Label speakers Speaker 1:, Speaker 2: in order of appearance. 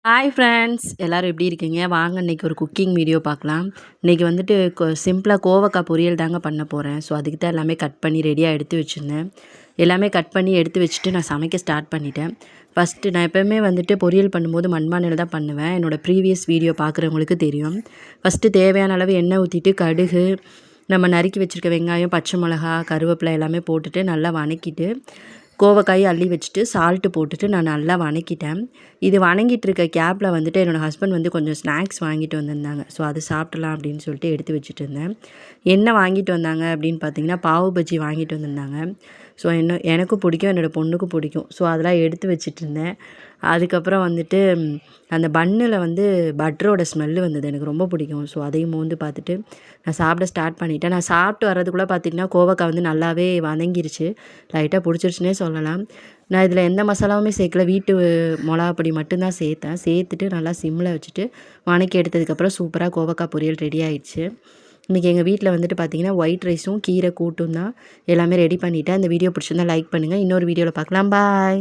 Speaker 1: Hi friends, எல்லோரும் எப்படி இருக்கீங்க? வாங்க இன்றைக்கி ஒரு குக்கிங் வீடியோ பார்க்கலாம். இன்றைக்கி வந்துட்டு சிம்பிளாக கோவக்காய் பொரியல் தாங்க பண்ண போகிறேன். ஸோ அதுக்கு தான் எல்லாமே கட் பண்ணி ரெடியாக எடுத்து வச்சுருந்தேன். எல்லாமே கட் பண்ணி எடுத்து வச்சுட்டு நான் சமைக்க ஸ்டார்ட் பண்ணிட்டேன். ஃபஸ்ட்டு நான் எப்போவுமே வந்துட்டு பொரியல் பண்ணும்போது மண்பானையில் தான் பண்ணுவேன். என்னோடய ப்ரீவியஸ் வீடியோ பார்க்குறவங்களுக்கு தெரியும். ஃபஸ்ட்டு தேவையான அளவு எண்ணெய் ஊற்றிட்டு கடுகு, நம்ம நறுக்கி வச்சுருக்க வெங்காயம், பச்சை மிளகா, கருவேப்பிலை எல்லாமே போட்டுட்டு நல்லா வதக்கிட்டு கோவக்காயை அள்ளி வச்சுட்டு சால்ட்டு போட்டுட்டு நான் நல்லா வதக்கிட்டேன். இது வதங்கிட்டு இருக்க கேப்பில் வந்துட்டு என்னோடய ஹஸ்பண்ட் வந்து கொஞ்சம் ஸ்நாக்ஸ் வாங்கிட்டு வந்திருந்தாங்க. ஸோ அது சாப்பிடலாம் அப்படின்னு சொல்லிட்டு எடுத்து வச்சுட்டு இருந்தேன். என்ன வாங்கிட்டு வந்தாங்க அப்படின்னு பார்த்தீங்கன்னா, பாவு பஜ்ஜி வாங்கிட்டு வந்திருந்தாங்க. ஸோ எனக்கும் பிடிக்கும், என்னோடய பொண்ணுக்கும் பிடிக்கும். ஸோ அதெல்லாம் எடுத்து வச்சுட்டு இருந்தேன். அதுக்கப்புறம் வந்துட்டு அந்த பன்னில் வந்து பட்டரோட ஸ்மெல்லு வந்தது, எனக்கு ரொம்ப பிடிக்கும். ஸோ அதையும் மோந்து பார்த்துட்டு நான் சாப்பிட ஸ்டார்ட் பண்ணிட்டேன். நான் சாப்பிட்டு வர்றதுக்குள்ளே பார்த்திங்கன்னா கோவக்காய் வந்து நல்லாவே வதங்கிருச்சு, லைட்டாக பிடிச்சிருச்சுனே சொல்லலாம். நான் இதில் எந்த மசாலாவுமே சேர்க்கல, வீட்டு மிளகாப்பொடி மட்டும்தான் சேர்த்துட்டு நல்லா சிம்மில் வச்சுட்டு வதக்கி எடுத்ததுக்கப்புறம் சூப்பராக கோவக்காய் பொரியல் ரெடி ஆயிடுச்சு. இன்றைக்கி எங்கள் வீட்டில் வந்துட்டு பார்த்திங்கன்னா ஒயிட் ரைஸும் கீரை கூட்டும் தான் எல்லாமே ரெடி பண்ணிவிட்டேன். அந்த வீடியோ பிடிச்சிருந்தா லைக் பண்ணுங்கள். இன்னொரு வீடியோவில் பார்க்கலாம். பாய்.